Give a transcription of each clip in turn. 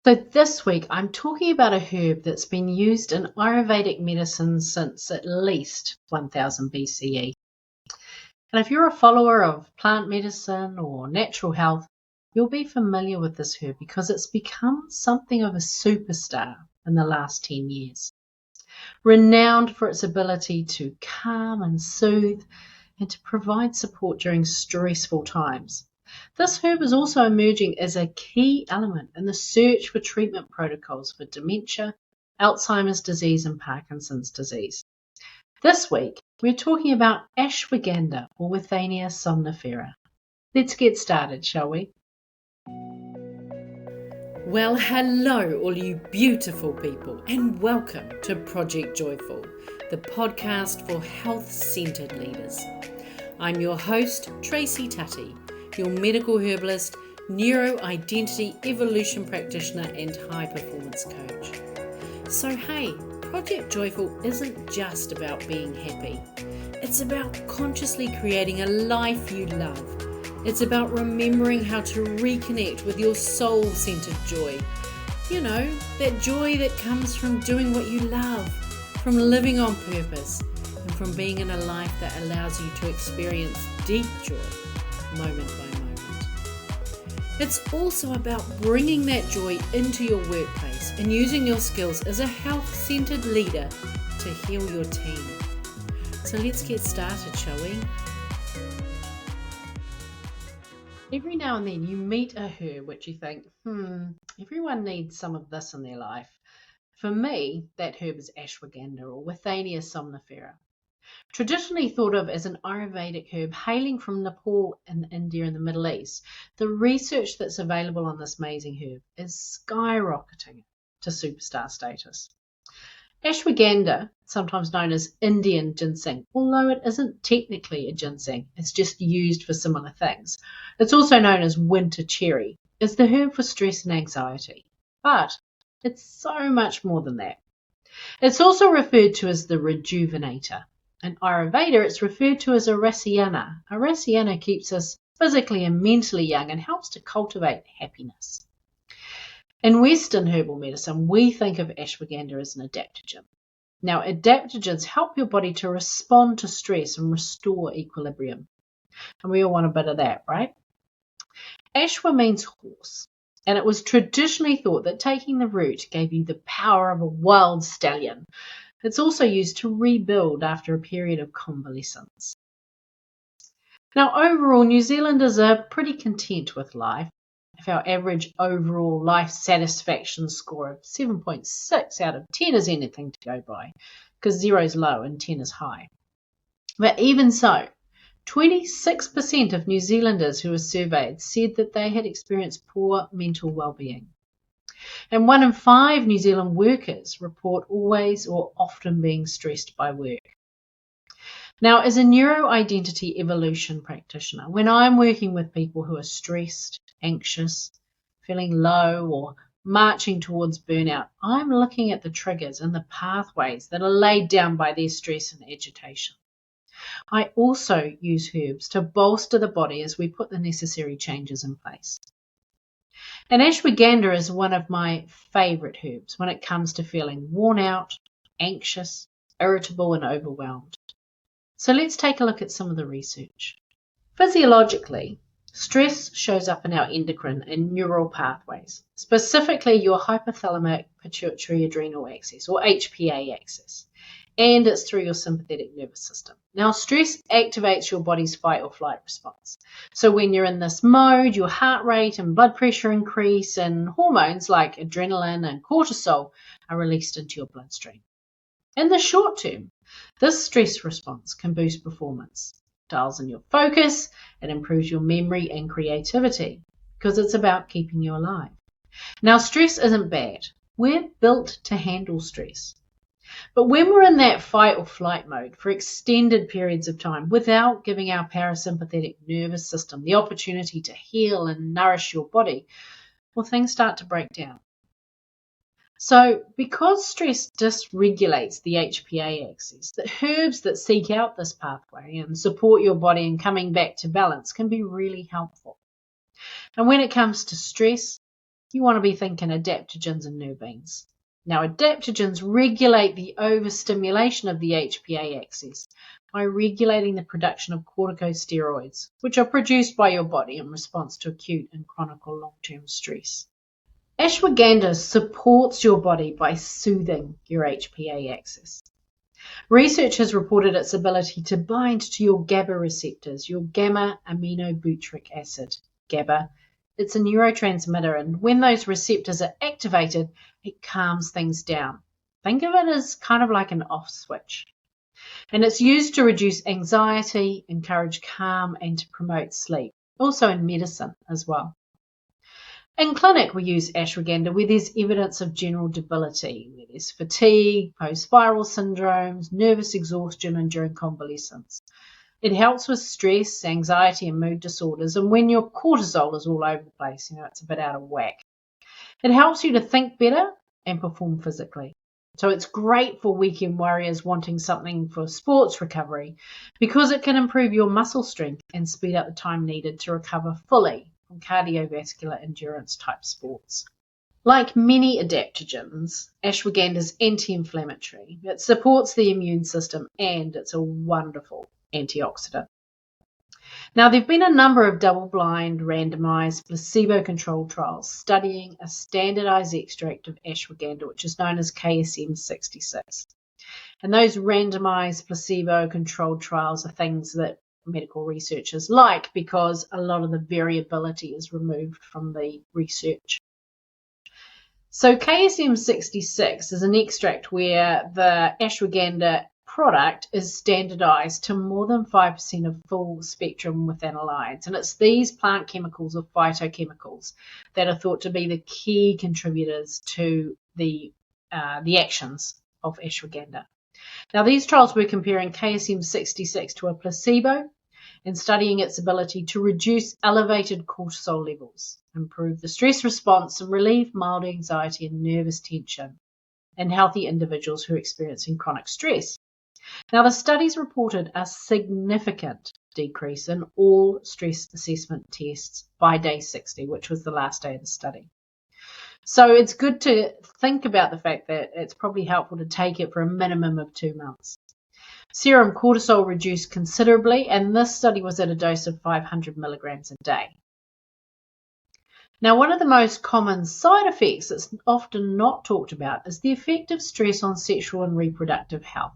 So this week I'm talking about a herb that's been used in Ayurvedic medicine since at least 1000 BCE. And if you're a follower of plant medicine or natural health, you'll be familiar with this herb because it's become something of a superstar in the last 10 years. Renowned for its ability to calm and soothe and to provide support during stressful times. This herb is also emerging as a key element in the search for treatment protocols for dementia, Alzheimer's disease and Parkinson's disease. This week, we're talking about Ashwagandha or Withania somnifera. Let's get started, shall we? Well, hello, all you beautiful people, and welcome to Project Joyful, the podcast for health-centered leaders. I'm your host, Tracy Tutty, your medical herbalist, neuro-identity evolution practitioner, and high-performance coach. So hey, Project Joyful isn't just about being happy. It's about consciously creating a life you love. It's about remembering how to reconnect with your soul-centered joy. You know, that joy that comes from doing what you love, from living on purpose, and from being in a life that allows you to experience deep joy, moment by moment. It's also about bringing that joy into your workplace and using your skills as a health-centered leader to heal your team. So let's get started, shall we? Every now and then you meet a herb which you think, everyone needs some of this in their life. For me, that herb is Ashwagandha or Withania somnifera. Traditionally thought of as an Ayurvedic herb hailing from Nepal in India and the Middle East, the research that's available on this amazing herb is skyrocketing to superstar status. Ashwagandha, sometimes known as Indian ginseng, although it isn't technically a ginseng, it's just used for similar things. It's also known as winter cherry. It's the herb for stress and anxiety, but it's so much more than that. It's also referred to as the rejuvenator. In Ayurveda, it's referred to as a rasyana. A rasyana keeps us physically and mentally young and helps to cultivate happiness. In Western herbal medicine, we think of ashwagandha as an adaptogen. Now, adaptogens help your body to respond to stress and restore equilibrium. And we all want a bit of that, right? Ashwa means horse, and it was traditionally thought that taking the root gave you the power of a wild stallion. It's also used to rebuild after a period of convalescence. Now, overall, New Zealanders are pretty content with life. If our average overall life satisfaction score of 7.6 out of 10 is anything to go by, because 0 is low and 10 is high. But even so, 26% of New Zealanders who were surveyed said that they had experienced poor mental well-being. And 1 in 5 New Zealand workers report always or often being stressed by work. Now, as a neuro-identity evolution practitioner, when I'm working with people who are stressed, anxious, feeling low, or marching towards burnout, I'm looking at the triggers and the pathways that are laid down by their stress and agitation. I also use herbs to bolster the body as we put the necessary changes in place. And ashwagandha is one of my favourite herbs when it comes to feeling worn out, anxious, irritable and overwhelmed. So let's take a look at some of the research. Physiologically, stress shows up in our endocrine and neural pathways, specifically your hypothalamic pituitary adrenal axis or HPA axis, and it's through your sympathetic nervous system. Now, stress activates your body's fight or flight response. So when you're in this mode, your heart rate and blood pressure increase and hormones like adrenaline and cortisol are released into your bloodstream. In the short term, this stress response can boost performance, dials in your focus, it improves your memory and creativity because it's about keeping you alive. Now, stress isn't bad. We're built to handle stress. But when we're in that fight or flight mode for extended periods of time without giving our parasympathetic nervous system the opportunity to heal and nourish your body, well, things start to break down. So because stress dysregulates the HPA axis, the herbs that seek out this pathway and support your body in coming back to balance can be really helpful. And when it comes to stress, you want to be thinking adaptogens and nervines. Now, adaptogens regulate the overstimulation of the HPA axis by regulating the production of corticosteroids, which are produced by your body in response to acute and chronic or long-term stress. Ashwagandha supports your body by soothing your HPA axis. Research has reported its ability to bind to your GABA receptors, your gamma-aminobutyric acid, GABA. It's a neurotransmitter, and when those receptors are activated, it calms things down. Think of it as kind of like an off switch. And it's used to reduce anxiety, encourage calm, and to promote sleep, also in medicine as well. In clinic, we use ashwagandha where there's evidence of general debility, where there's fatigue, post-viral syndromes, nervous exhaustion, and during convalescence. It helps with stress, anxiety, and mood disorders, and when your cortisol is all over the place, it's a bit out of whack. It helps you to think better and perform physically. So it's great for weekend warriors wanting something for sports recovery because it can improve your muscle strength and speed up the time needed to recover fully from cardiovascular endurance type sports. Like many adaptogens, ashwagandha is anti-inflammatory. It supports the immune system and it's a wonderful antioxidant. Now, there have been a number of double-blind, randomized, placebo-controlled trials studying a standardized extract of ashwagandha, which is known as KSM 66. And those randomized, placebo-controlled trials are things that medical researchers like because a lot of the variability is removed from the research. So KSM 66 is an extract where the ashwagandha product is standardized to more than 5% of full spectrum withanolides, and it's these plant chemicals or phytochemicals that are thought to be the key contributors to the actions of ashwagandha. Now, these trials were comparing KSM 66 to a placebo and studying its ability to reduce elevated cortisol levels, improve the stress response, and relieve mild anxiety and nervous tension in healthy individuals who are experiencing chronic stress. Now, the studies reported a significant decrease in all stress assessment tests by day 60, which was the last day of the study. So it's good to think about the fact that it's probably helpful to take it for a minimum of 2 months. Serum cortisol reduced considerably, and this study was at a dose of 500 milligrams a day. Now, one of the most common side effects that's often not talked about is the effect of stress on sexual and reproductive health.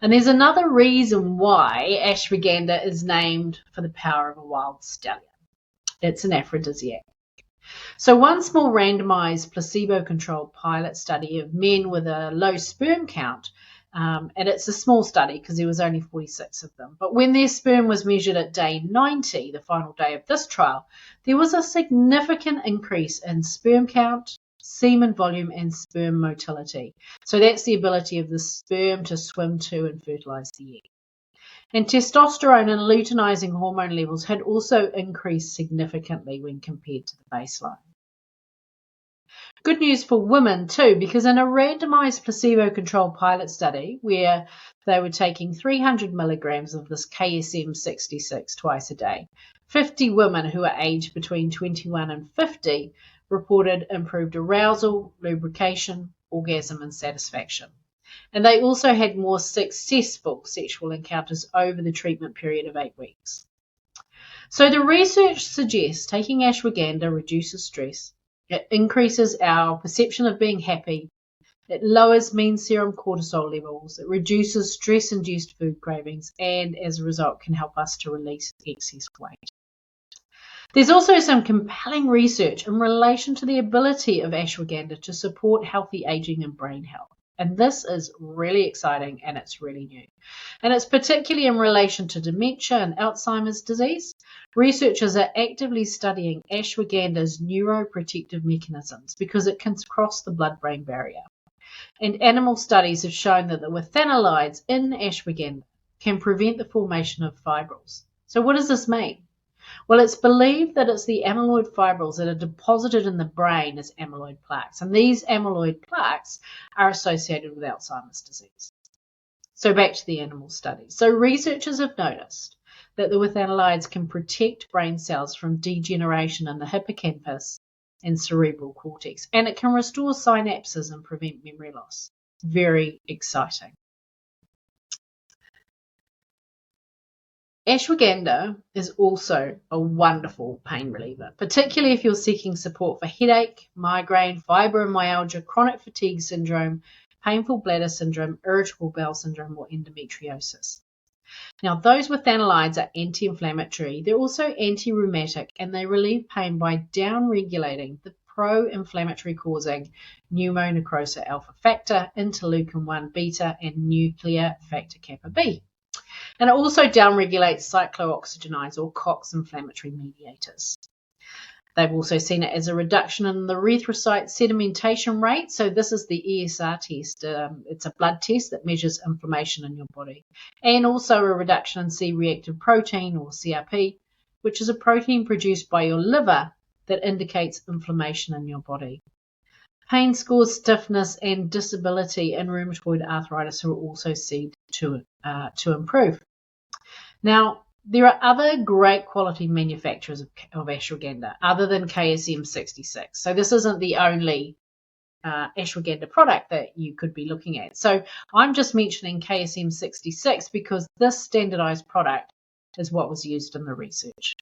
And there's another reason why ashwagandha is named for the power of a wild stallion. It's an aphrodisiac. So one small randomized placebo-controlled pilot study of men with a low sperm count, and it's a small study because there was only 46 of them, but when their sperm was measured at day 90, the final day of this trial, there was a significant increase in sperm count, semen volume, and sperm motility. So that's the ability of the sperm to swim to and fertilize the egg. And testosterone and luteinizing hormone levels had also increased significantly when compared to the baseline. Good news for women too, because in a randomized placebo-controlled pilot study where they were taking 300 milligrams of this KSM 66 twice a day, 50 women who are aged between 21 and 50 reported improved arousal, lubrication, orgasm, and satisfaction. And they also had more successful sexual encounters over the treatment period of 8 weeks. So the research suggests taking ashwagandha reduces stress, it increases our perception of being happy, it lowers mean serum cortisol levels, it reduces stress-induced food cravings, and as a result can help us to release excess weight. There's also some compelling research in relation to the ability of ashwagandha to support healthy aging and brain health. And this is really exciting and it's really new. And it's particularly in relation to dementia and Alzheimer's disease. Researchers are actively studying ashwagandha's neuroprotective mechanisms because it can cross the blood-brain barrier. And animal studies have shown that the withanolides in ashwagandha can prevent the formation of fibrils. So what does this mean? Well, it's believed that it's the amyloid fibrils that are deposited in the brain as amyloid plaques, and these amyloid plaques are associated with Alzheimer's disease. So back to the animal studies. So researchers have noticed that the withanolides can protect brain cells from degeneration in the hippocampus and cerebral cortex, and it can restore synapses and prevent memory loss. Very exciting. Ashwagandha is also a wonderful pain reliever, particularly if you're seeking support for headache, migraine, fibromyalgia, chronic fatigue syndrome, painful bladder syndrome, irritable bowel syndrome, or endometriosis. Now, those with analides are anti-inflammatory. They're also anti-rheumatic, and they relieve pain by down-regulating the pro-inflammatory causing pneumococcal alpha factor, interleukin-1 beta, and nuclear factor kappa B. And it also downregulates cyclooxygenase or COX inflammatory mediators. They've also seen it as a reduction in the erythrocyte sedimentation rate. So this is the ESR test. It's a blood test that measures inflammation in your body. And also a reduction in C-reactive protein or CRP, which is a protein produced by your liver that indicates inflammation in your body. Pain scores, stiffness, and disability in rheumatoid arthritis are also seen to improve. Now, there are other great quality manufacturers of ashwagandha other than KSM 66. So this isn't the only ashwagandha product that you could be looking at. So I'm just mentioning KSM 66 because this standardized product is what was used in the research.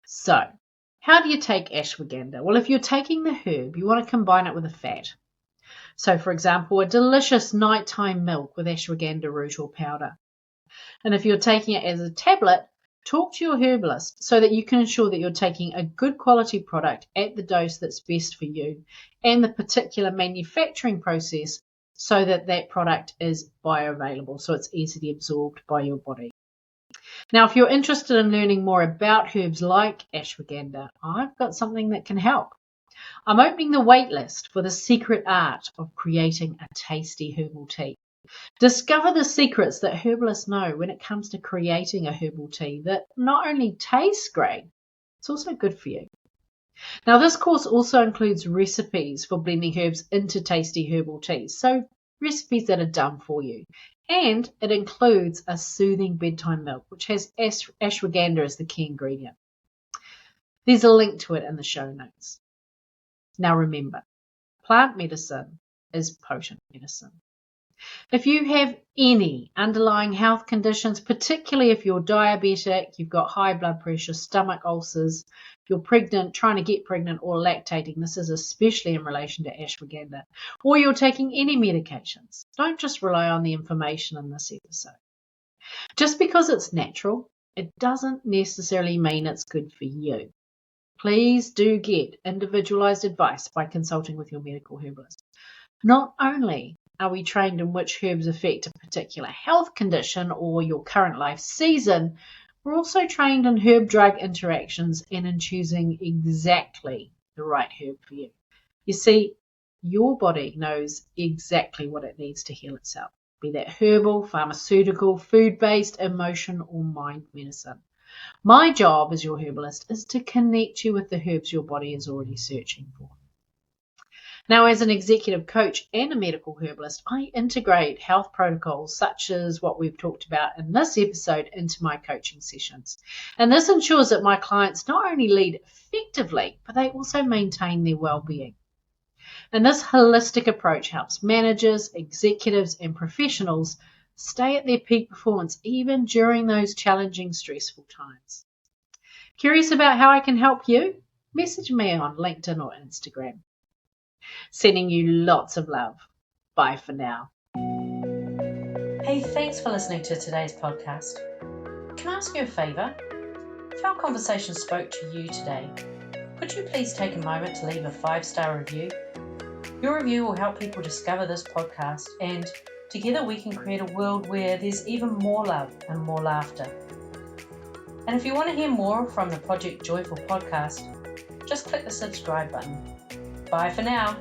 So how do you take ashwagandha? Well, if you're taking the herb, you want to combine it with a fat. So, for example, a delicious nighttime milk with ashwagandha root or powder. And if you're taking it as a tablet, talk to your herbalist so that you can ensure that you're taking a good quality product at the dose that's best for you and the particular manufacturing process so that that product is bioavailable, so it's easily absorbed by your body. Now, if you're interested in learning more about herbs like ashwagandha, I've got something that can help. I'm opening the waitlist for the secret art of creating a tasty herbal tea. Discover the secrets that herbalists know when it comes to creating a herbal tea that not only tastes great, it's also good for you. Now, this course also includes recipes for blending herbs into tasty herbal teas, so recipes that are done for you. And it includes a soothing bedtime milk, which has ashwagandha as the key ingredient. There's a link to it in the show notes. Now remember, plant medicine is potent medicine. If you have any underlying health conditions, particularly if you're diabetic, you've got high blood pressure, stomach ulcers, you're pregnant, trying to get pregnant, or lactating, this is especially in relation to ashwagandha, or you're taking any medications, don't just rely on the information in this episode. Just because it's natural, it doesn't necessarily mean it's good for you. Please do get individualized advice by consulting with your medical herbalist. Not only are we trained in which herbs affect a particular health condition or your current life season, we're also trained in herb-drug interactions and in choosing exactly the right herb for you. You see, your body knows exactly what it needs to heal itself, be that herbal, pharmaceutical, food-based, emotion, or mind medicine. My job as your herbalist is to connect you with the herbs your body is already searching for. Now, as an executive coach and a medical herbalist, I integrate health protocols such as what we've talked about in this episode into my coaching sessions. And this ensures that my clients not only lead effectively, but they also maintain their well-being. And this holistic approach helps managers, executives, and professionals stay at their peak performance even during those challenging, stressful times. Curious about how I can help you? Message me on LinkedIn or Instagram. Sending you lots of love. Bye for now. Hey, thanks for listening to today's podcast. Can I ask you a favour? If our conversation spoke to you today, could you please take a moment to leave a 5-star review? Your review will help people discover this podcast, and together we can create a world where there's even more love and more laughter. And if you want to hear more from the Project Joyful podcast, just click the subscribe button. Bye for now.